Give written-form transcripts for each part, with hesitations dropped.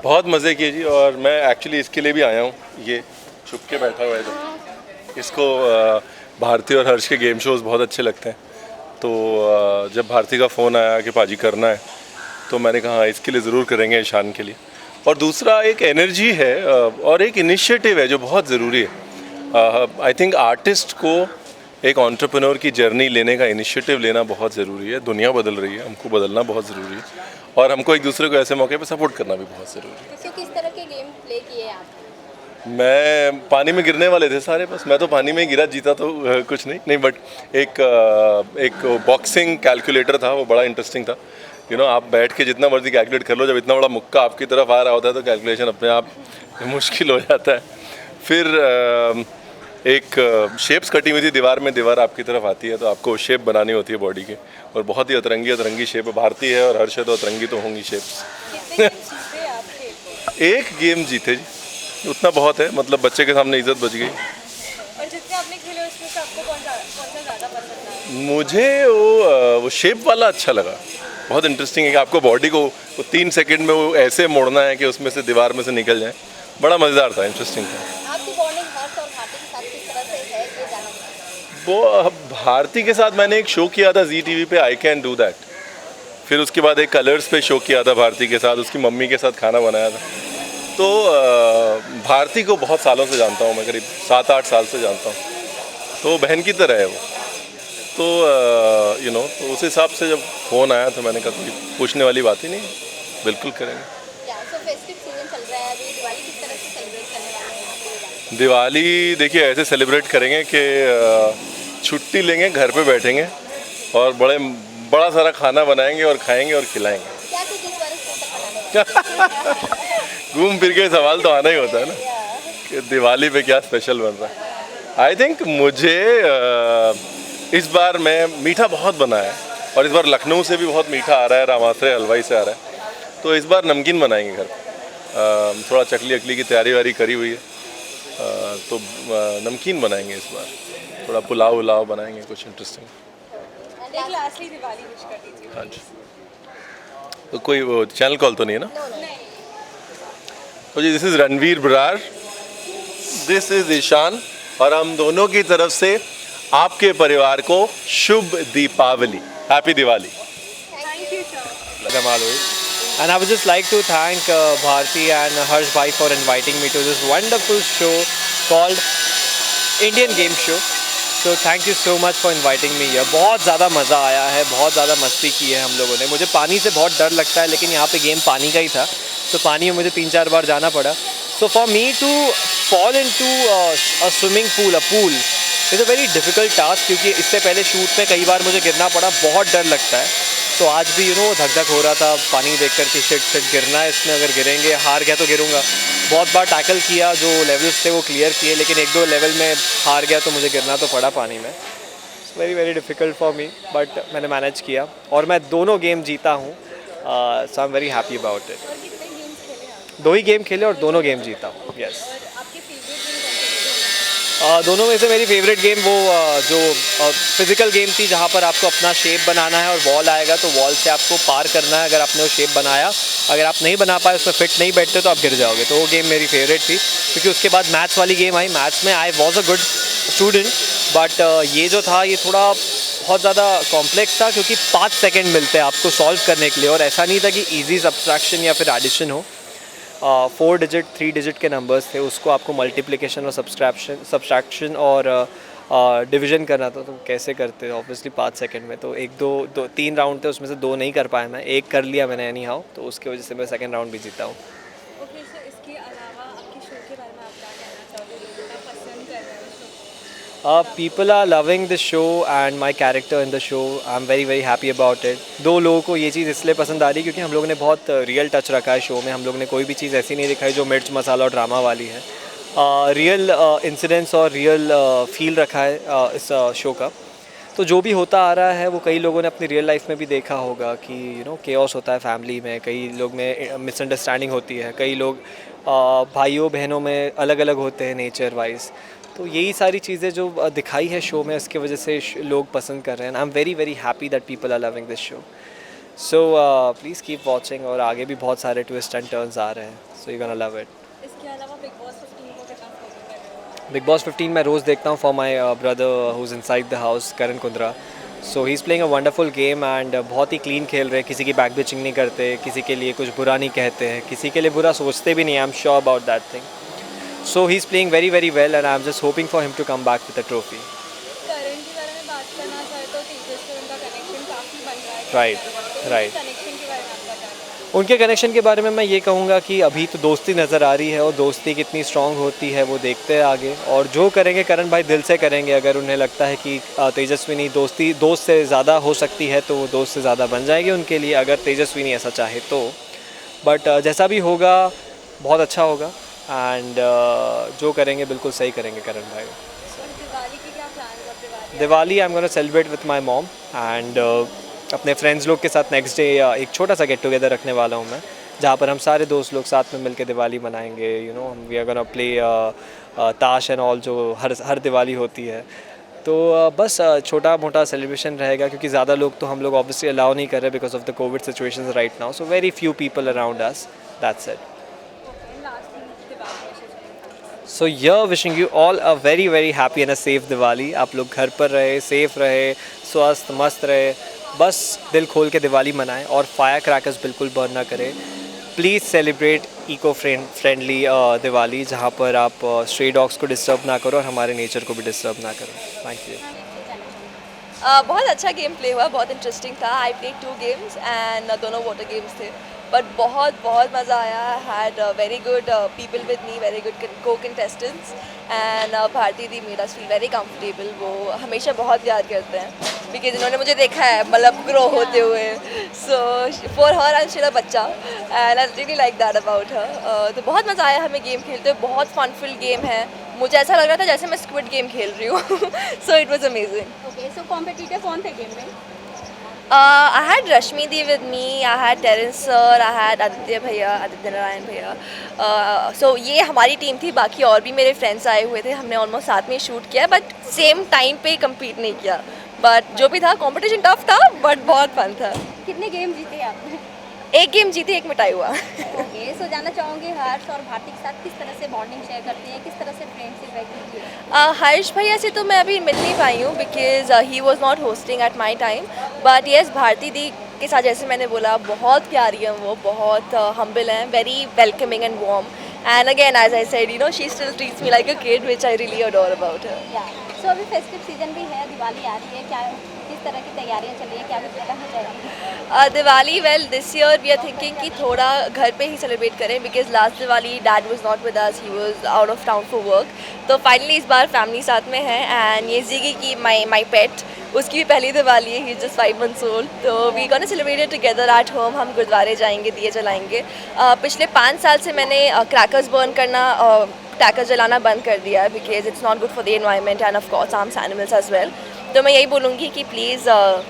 बहुत मज़े किए जी। और मैं एक्चुअली इसके लिए भी आया हूँ, ये छुप के बैठा हुआ है जो, इसको भारती और हर्ष के गेम शोज़ बहुत अच्छे लगते हैं। तो जब भारती का फ़ोन आया कि पाजी करना है, तो मैंने कहा हाँ, इसके लिए ज़रूर करेंगे, ईशान के लिए। और दूसरा एक एनर्जी है और एक इनिशिएटिव है जो बहुत ज़रूरी है। आई थिंक आर्टिस्ट को एक एंटरप्रेन्योर की जर्नी लेने का इनिशिएटिव लेना बहुत ज़रूरी है। दुनिया बदल रही है, हमको बदलना बहुत ज़रूरी है, और हमको एक दूसरे को ऐसे मौके पे सपोर्ट करना भी बहुत ज़रूरी है। तो किस तरह के गेम प्ले किए आप? मैं पानी में गिरने वाले थे सारे, बस मैं तो पानी में ही गिरा, जीता तो कुछ नहीं बट एक बॉक्सिंग कैलकुलेटर था, वो बड़ा इंटरेस्टिंग था। आप बैठ के जितना मर्जी कैलकुलेट कर लो, जब इतना बड़ा मुक्का आपकी तरफ आ रहा होता है तो कैलकुलेशन अपने आप मुश्किल हो जाता है। फिर एक शेप्स कटी हुई थी दीवार में, दीवार आपकी तरफ आती है तो आपको शेप बनानी होती है बॉडी के, और बहुत ही अतरंगी शेप है। भारती है और हर्ष है तो अतरंगी तो होंगी शेप्स। कितने गेम जीते आपके? एक गेम जीते जी, उतना बहुत है, मतलब बच्चे के सामने इज्जत बच गई। और जितने आपने खेले उसमें से आपको कौन सा ज़्यादा पसंद आया? मुझे वो शेप वाला अच्छा लगा। बहुत इंटरेस्टिंग है कि आपको बॉडी को 3 सेकंड में वो ऐसे मोड़ना है कि उसमें से दीवार में से निकल जाए। बड़ा मज़ेदार था, इंटरेस्टिंग था। आपकी बॉन्डिंग हर्ष और भारती के साथ किस तरह से है, ये जानना चाहूँगी। वो भारती के साथ मैंने एक शो किया था जी टीवी पे, आई कैन डू दैट। फिर उसके बाद एक कलर्स पे शो किया था भारती के साथ, उसकी मम्मी के साथ खाना बनाया था। तो भारती को बहुत सालों से जानता हूँ मैं, करीब 7-8 साल से जानता हूँ, तो बहन की तरह है वो। तो तो उस हिसाब से जब फ़ोन आया तो मैंने कहा कोई पूछने वाली बात ही नहीं, बिल्कुल करेंगे। सो फेस्टिव सीजन चल रहा है अभी, दिवाली किस तरह से सेलिब्रेट करने वाले हैं आप, ये जानना। दिवाली देखिए ऐसे सेलिब्रेट करेंगे कि छुट्टी लेंगे, घर पे बैठेंगे और बड़ा सारा खाना बनाएंगे और खाएंगे और खिलाएंगे। क्या कुछ इस बार स्पेशल बनाने वाले हैं? घूम फिर के सवाल तो आना ही होता है ना कि दिवाली पे क्या स्पेशल बन रहा है। आई थिंक मुझे इस बार मैं मीठा बहुत बनाया है, और इस बार लखनऊ से भी बहुत मीठा आ रहा है, रामाश्रय हलवाई से आ रहा है, तो इस बार नमकीन बनाएंगे घर पे। थोड़ा चकली अकली की तैयारी वारी करी हुई है, तो नमकीन बनाएंगे इस बार। थोड़ा पुलाव उलाव बनाएंगे, कुछ इंटरेस्टिंग। एक लास्टली दिवाली विश कर दीजिए। हाँ जी। तो कोई वो चैनल कॉल तो नहीं है ना? तो जी, this is Ranveer Brar, this is Ishaan, और हम दोनों की तरफ से आपके परिवार को शुभ Deepawali, happy Diwali. Thank you sir. Jamaloi. And I would just like to thank Bharti and Harsh Bhai for inviting me to this wonderful show called Indian Game Show. So thank you so much for inviting me here. बहुत ज़्यादा मज़ा आया है, बहुत ज़्यादा मस्ती की है हम लोगों ने। मुझे पानी से बहुत डर लगता है, लेकिन यहाँ पे गेम पानी का ही था, तो पानी में मुझे 3-4 बार जाना पड़ा। So for me to fall into a swimming pool, a pool, is a very difficult task, क्योंकि इससे पहले शूट में कई बार मुझे गिरना पड़ा, बहुत डर लगता है। तो आज भी धक धक हो रहा था पानी देख कर कि शिट गिरना है इसमें, अगर गिरेंगे हार गया तो गिरूंगा। बहुत बार टैकल किया, जो लेवल्स थे वो क्लियर किए, लेकिन 1-2 लेवल में हार गया तो मुझे गिरना तो पड़ा पानी में। It's very very difficult for me, but मैंने मैनेज किया और मैं दोनों गेम जीता हूँ। So I am very happy about it. और कितने गेम्स खेले आप? 2 ही गेम खेले और दोनों गेम जीता हूँ। यस। और आपके फेवरेट गेम कौन से थे? दोनों में से मेरी फेवरेट गेम वो जो फिज़िकल गेम थी, जहाँ पर आपको अपना शेप बनाना है और वॉल आएगा तो वॉल से आपको पार करना है। अगर आपने वो शेप बनाया, अगर आप नहीं बना पाए, उसमें फिट नहीं बैठते तो आप गिर जाओगे, तो वो गेम मेरी फेवरेट थी। क्योंकि उसके बाद मैथ्स वाली गेम आई, मैथ्स में I was a good student, but ये जो था ये थोड़ा बहुत ज़्यादा कॉम्प्लेक्स था, क्योंकि 5 सेकेंड मिलते हैं आपको सॉल्व करने के लिए, और ऐसा नहीं था कि ईजी सब्सट्रैक्शन या फिर एडिशन हो। 4 डिजिट 3 डिजिट के नंबर्स थे, उसको आपको मल्टीप्लिकेशन और सब्सट्रैक्शन और डिवीजन करना था, तो कैसे करते हैं ऑब्वियसली 5 सेकंड में। तो 3 राउंड थे, उसमें से 2 नहीं कर पाया मैं, 1 कर लिया मैंने एनी हाउ, तो उसकी वजह से मैं सेकंड राउंड भी जीता हूँ। ओके सर, इसके अलावा आपके शो के बारे में आप क्या कहना चाहोगे? लोग कितना पसंद कर रहे हैं शो को? People are loving the show and my character in the show. I am very very happy about it. 2 लोगों को ये चीज़ इसलिए पसंद आ रही है क्योंकि हम लोग ने बहुत रियल टच रखा है शो में। हम लोग ने कोई भी चीज़ ऐसी नहीं दिखाई जो मिर्च मसाला और ड्रामा वाली है। रियल इंसिडेंट्स और रियल फील रखा है इस शो का। तो जो भी होता आ रहा है वो कई लोगों ने अपनी रियल लाइफ में भी देखा होगा कि केओस होता है फैमिली में, कई लोग में मिसअंडरस्टैंडिंग होती है, कई लोग भाइयों बहनों में अलग अलग होते हैं नेचर वाइज। तो यही सारी चीज़ें जो दिखाई है शो में, इसकी वजह से लोग पसंद कर रहे हैं। I am very very happy that people are loving this show. So please keep watching, और आगे भी बहुत सारे ट्विस्ट एंड टर्न्स आ रहे हैं, so you gonna love it. इसके अलावा बिग बॉस 15 को कितना फॉलो कर रहे हो? बिग बॉस 15 मैं रोज़ देखता हूँ for my brother who is inside the house, Karan Kundra. So he is playing a wonderful game and बहुत ही क्लीन खेल रहे हैं, किसी की बैक बिचिंग नहीं करते, किसी के लिए कुछ बुरा नहीं कहते हैं, किसी के लिए बुरा सोचते भी नहीं, I am sure about that thing. So he is playing very very well and I am just hoping for him to come back with the trophy. Karan के बारे में बात करना चाहे तो तेजस से उनका कनेक्शन काफ़ी बन रहा है। Right, right. कनेक्शन के बारे में आपका क्या कहना है? उनके कनेक्शन के बारे में मैं ये कहूँगा कि अभी तो दोस्ती नज़र आ रही है, और दोस्ती कितनी स्ट्रांग होती है वो देखते हैं आगे, और जो करेंगे करण भाई दिल से करेंगे। अगर उन्हें लगता है कि तेजस्विनी दोस्त से ज़्यादा हो सकती है तो वो दोस्त से ज़्यादा बन जाएगी उनके लिए, अगर तेजस्विनी ऐसा चाहे तो। बट जैसा भी होगा बहुत अच्छा होगा, एंड जो करेंगे बिल्कुल सही करेंगे करण भाई। और दिवाली की क्या प्लान है? अब Diwali I am gonna celebrate with my mom and अपने फ्रेंड्स लोग के साथ नेक्स्ट डे एक छोटा सा गेट टुगेदर रखने वाला हूँ मैं, जहाँ पर हम सारे दोस्त लोग साथ में मिलकर दिवाली मनाएंगे। You know we are gonna play taash and all, जो हर दिवाली होती है। तो बस छोटा मोटा सेलिब्रेशन रहेगा, क्योंकि ज़्यादा लोग तो हम लोग ऑब्वियसली अलाउ नहीं कर रहे because of the covid situation right now, so very few people around us, that's it. So yeah wishing you all a very very happy and a safe Diwali. आप लोग घर पर रहे, सेफ रहे, स्वस्थ मस्त रहे, बस दिल खोल के दिवाली मनाएं, और फायर क्रैकर्स बिल्कुल बर्न ना करें। Please celebrate eco friendly Diwali, जहाँ पर आप स्ट्रे डॉग्स को डिस्टर्ब ना करो और हमारे नेचर को भी डिस्टर्ब ना करो। Thank you. बहुत अच्छा गेम प्ले हुआ, बहुत इंटरेस्टिंग था। आई प्ले 2 गेम्स एंड दोनों वाटर गेम्स थे, बट बहुत मज़ा आया। I had very good people with me, very good co contestants, and Bharti di made us feel very comfortable. वो हमेशा बहुत प्यार करते हैं, बिकॉज इन्होंने मुझे देखा है मतलब ग्रो होते हुए। So for her I am still a बच्चा and I really like that about her. तो बहुत मज़ा आया हमें गेम खेलते हुए, बहुत फनफुल गेम है। मुझे ऐसा लग रहा था जैसे मैं स्क्विड गेम खेल रही हूँ। So it was amazing. Okay, so competitor कौन थे गेम में? I had Rashmi Di with me, I had Terence sir, I had Aditya Narayan भैया। So ये हमारी टीम थी, बाकी और भी मेरे फ्रेंड्स आए हुए थे। हमने ऑलमोस्ट साथ में शूट किया, बट सेम टाइम पे कम्पीट नहीं किया। बट जो भी था कंपटीशन टफ था, बट बहुत फन था। कितने गेम जीते आपने? एक गेम जीती, एक मिटाई हुआ। ओके, सो जानना चाहूँगी हर्ष और भारती के साथ किस तरह से बॉन्डिंग शेयर करते हैं, किस तरह से फ्रेंडशिप रहती है? हर्ष भैया से तो मैं अभी मिल नहीं पाई हूँ, because he was not hosting at my time. But yes, Bharti di के साथ जैसे मैंने बोला, बहुत प्यारी हैं वो, बहुत हम्बल हैं, very welcoming and warm. And again as I said, you know, she still treats me like a kid, which I really adore about her. Yeah so अभी फेस्टिव सीजन भी है, दिवाली आ रही है, क्या किस तरह की तैयारियां चल रही है, क्या कुछ पता है चाहिए? Diwali well this year we are thinking कि थोड़ा घर पे ही सेलिब्रेट करें, because last Diwali dad was not with us, he was out of town for work. तो फाइनली इस बार फैमिली साथ में है। एंड ये जिगी की माई पेट, उसकी भी पहली दिवाली है, ही जस्ट 5 months old। तो we gonna celebrate it together at home. हम गुरुद्वारे जाएंगे, दिए जलाएंगे। पिछले 5 साल से मैंने क्रैकर्स बर्न करना, क्रैकर्स जलाना बंद कर दिया है, because it's not good for the environment and of course harms animals as well. तो मैं यही बोलूँगी कि प्लीज़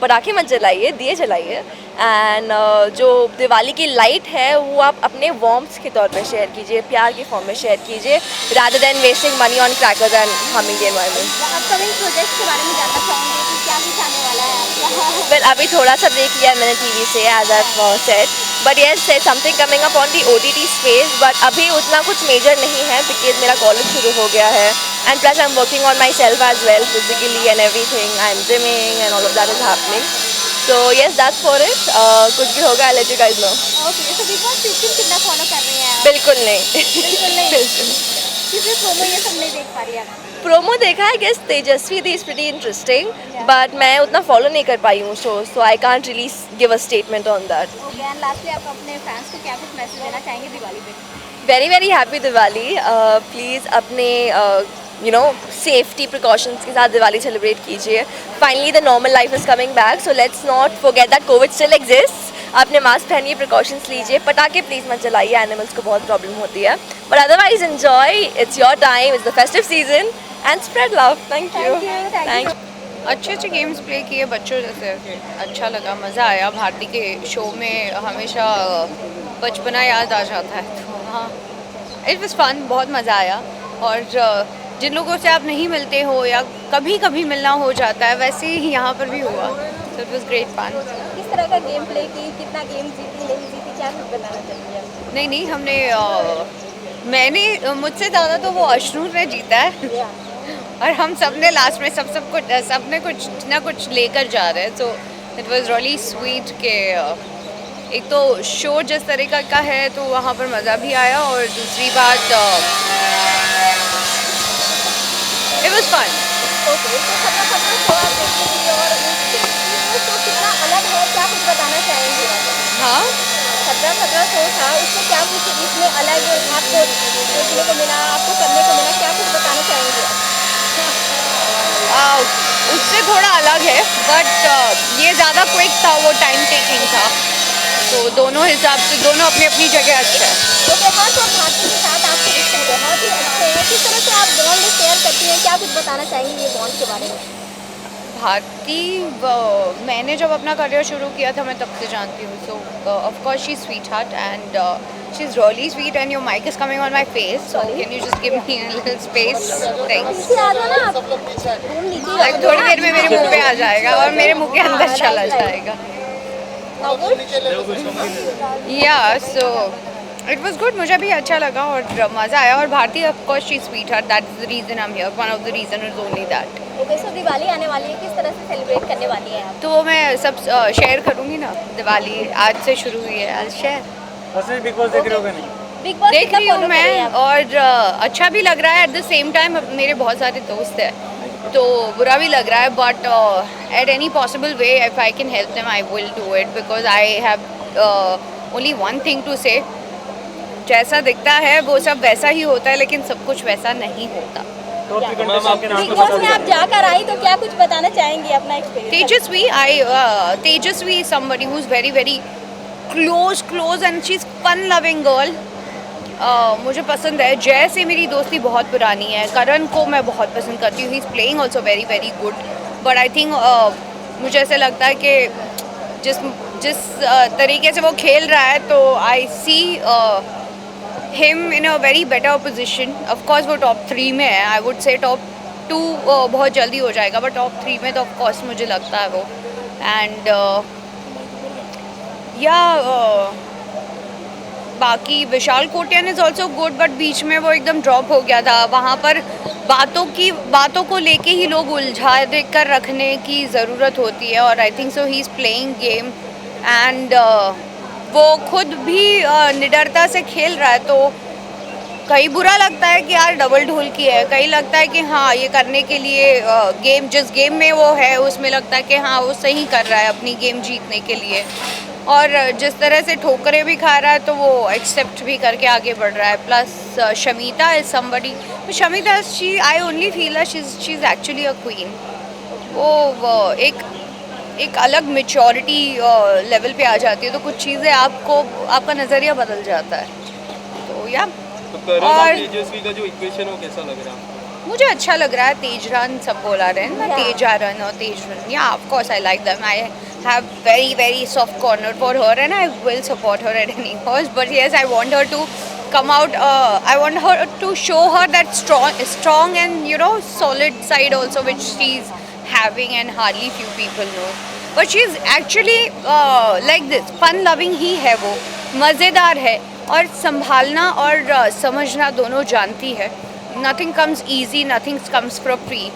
पटाखे मत जलाइए, दिए जलाइए। एंड जो दिवाली की लाइट है वो आप अपने वॉर्म्स के तौर पे शेयर कीजिए, प्यार के फॉर्म में शेयर कीजिए, rather than wasting money on crackers and harming the environment. Upcoming projects के बारे में जानना चाहूँगी कि क्या कुछ आने वाला है आपका? वेल अभी थोड़ा सा देख लिया मैंने टीवी से, as I said, but yes there something coming up on the OTT space, बट अभी उतना कुछ मेजर नहीं है, बिकॉज मेरा कॉलेज शुरू हो गया है। And plus I am working on myself as well, physically and everything. I am gymming and all of that is happening. So yes, that's for it. कुछ भी होगा, I'll let you guys know. Okay, so big boss 15 कितना follow कर रही हैं आप? बिल्कुल नहीं। बिल्कुल नहीं। बिल्कुल। किसी प्रोमो ये सब नहीं देख पा रही आप? प्रोमो देखा है, guess Tejasswi di is pretty interesting, but मैं उतना फॉलो नहीं कर पाई हूँ, so I can't really give a statement on that. Okay, and lastly आप अपने फैंस को क्या कुछ मैसेज देना चाहेंगे दिवाली पे? Very very happy Diwali. Please अपने यू नो सेफ्टी प्रिकॉशंस के साथ दिवाली सेलिब्रेट कीजिए। Finally the normal life is coming back, so let's not forget that Covid still exist. अपने मास्क पहनिए, प्रिकॉशंस लीजिए, पटाखे प्लीज़ मत चलाइए, एनिमल्स को बहुत प्रॉब्लम होती है। But otherwise enjoy, it's your time, it's the festive season and spread love. Thank you. Thank you. अच्छे गेम्स प्ले किए बच्चों जैसे, अच्छा लगा, मज़ा आया। भारती के शो में हमेशा बचपना याद आ जाता है, तो हाँ, इट वाज फन, बहुत मज़ा आया। और जिन लोगों से आप नहीं मिलते हो या कभी कभी मिलना हो जाता है, वैसे ही यहाँ पर भी हुआ, so it was great fun। किस तरह का गेम प्ले की, कितना गेम जीती नहीं जीती, क्या कुछ बताना चाहेंगे आप? नहीं मैंने मुझसे ज़्यादा तो वो अश्नूर ने जीता है और हम सब ने लास्ट में सबने कुछ ना कुछ लेकर जा रहे हैं, so it was really sweet के एक तो शो जिस तरीका का है तो वहाँ पर मज़ा भी आया, और दूसरी बात इट वाज फन। ओके, तो खतरा खतरा शो आप देखती थी और उससे शो कितना अलग है, क्या कुछ बताना चाहेंगे आप? हाँ, खतरा खतरा शो था, उससे क्या कुछ इसमें अलग आपको देखने को मिला, आपको करने को मिला, क्या कुछ बताना चाहेंगे आप? उससे थोड़ा अलग है, बट ये ज़्यादा क्विक था, वो टाइम टेकिंग था, तो दोनों हिसाब से दोनों अपनी अपनी जगह अच्छा है। ओके, हाँ, तो भारती के साथ आपके रिश्ते बहुत ही अच्छे हैं, किस तरह से आप बॉन्ड शेयर करती हैं, क्या कुछ बताना चाहेंगे ये बॉन्ड के बारे में? भारती मैंने जब अपना करियर शुरू किया था मैं तब से जानती हूँ, so of course she is sweetheart and she is really sweet, and your mic is coming on my face, so can you just give me a little space, thanks. नीचे आ जाओ ना आप, रूम नीचे आ like थोड़ी देर में मेरे मुंह पे आ जाएगा और मेरे मुंह के अंदर चला जाएगा। या सो इट वाज गुड, मुझे भी अच्छा लगा और मज़ा आया, और Bharti of course she is sweetheart, that is the reason I am here, one of the reason is only that. Okay, so Diwali आने वाली है, किस तरह से सेलिब्रेट करने वाली हैं आप? तो वो मैं सब शेयर करूँगी ना, दिवाली आज से शुरू हुई है, आज शेयर बिग बॉस देख रहे होगे नहीं? बिग बॉस देख कितना रही हूँ follow कर रहे हैं मैं, आप? और अच्छा भी लग रहा है, एट द सेम टाइम मेरे बहुत सारे दोस्त हैं तो बुरा भी लग रहा है, but at any possible way if I can help them I will do it, because I have only one thing to say, जैसा दिखता है वो सब वैसा ही होता है, लेकिन सब कुछ वैसा नहीं होता। बिग बॉस में आप जाकर आई तो क्या कुछ बताना चाहेंगी अपना experience? Tejashwi is somebody who's very very close and she's fun loving girl. मुझे पसंद है। जय से मेरी दोस्ती बहुत पुरानी है। करण को मैं बहुत पसंद करती हूँ, ही is playing also very very good, but I think मुझे ऐसे लगता है कि जिस तरीके से वो खेल रहा है तो I see him in a very better position. Of course वो टॉप 3 में है, आई वुड से टॉप 2 बहुत जल्दी हो जाएगा, बट टॉप 3 में तो ऑफकोर्स मुझे लगता है वो। एंड बाकी Vishal Kotian is also good, but बीच में वो एकदम ड्रॉप हो गया था। वहाँ पर बातों को लेके ही लोग उलझा देख कर रखने की ज़रूरत होती है, और I think so he is playing game and वो खुद भी निडरता से खेल रहा है। तो कहीं बुरा लगता है कि यार डबल ढोल की है, कहीं लगता है कि हाँ ये करने के लिए जिस गेम में वो है उसमें लगता है कि हाँ वो सही कर रहा है अपनी गेम जीतने के लिए, और जिस तरह से ठोकरें भी खा रहा है तो वो एक्सेप्ट भी करके आगे बढ़ रहा है। Plus Shamita is somebody, Shamita I only feel she is actually a queen. वो एक अलग मेच्योरिटी लेवल पे आ जाती है, तो कुछ चीज़ें आपका नज़रिया बदल जाता है। तो या और तेजस्वी का जो इक्वेशन हो कैसा लग रहा है? मुझे अच्छा लग रहा है। तेज रन सब बोला रहे हैं ना, तेजा रन और Tejran, yeah of course I like them. I have very very soft corner for her and I will support her at any cost, but yes I want her to come out. I want her to show her that strong and solid side also, which she's having and hardly few people know. But she's actually like this, fun loving ही है, वो मज़ेदार है और संभालना और समझना दोनों जानती है। Nothing comes easy, nothing comes for free.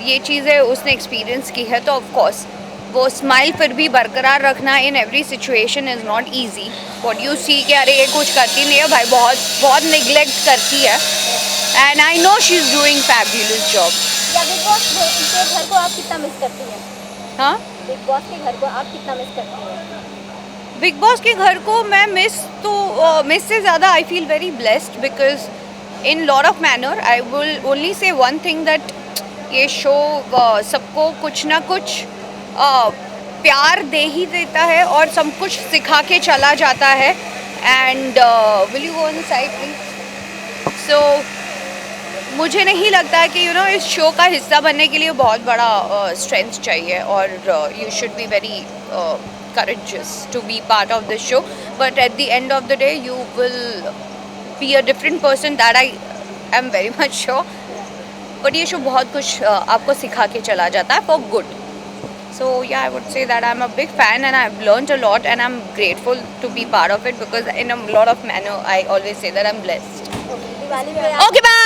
ये चीज़ें उसने एक्सपीरियंस की है, तो ऑफ कोर्स वो स्माइल फिर भी बरकरार रखना in every situation is not easy. What you see कि अरे ये कुछ करती नहीं है भाई, बहुत निगलेक्ट करती है, and I know she is doing fabulous job. या बिग बॉस के घर को आप कितना मिस करती हैं? हाँ, बिग बॉस के घर को आप कितना मिस करती हैं? बिग बॉस के घर को मैं मिस से ज़्यादा I feel very blessed, because in lot of manner I will only say one thing, that ये शो सबको कुछ ना कुछ प्यार दे ही देता है और सब कुछ सिखा के चला जाता है। And will you go on the side please? So मुझे नहीं लगता कि इस शो का हिस्सा बनने के लिए बहुत बड़ा स्ट्रेंथ चाहिए, और you should be very courageous to be part of this show, but at the end of the day you will be a different person, that I am very much sure. but ये show बहुत कुछ आपको सिखा के चला जाता है for good. So yeah, I would say that I'm a big fan and I've learned a lot and I'm grateful to be part of it because in a lot of manner I always say that I'm blessed. Diwali पे आप Okay, bye.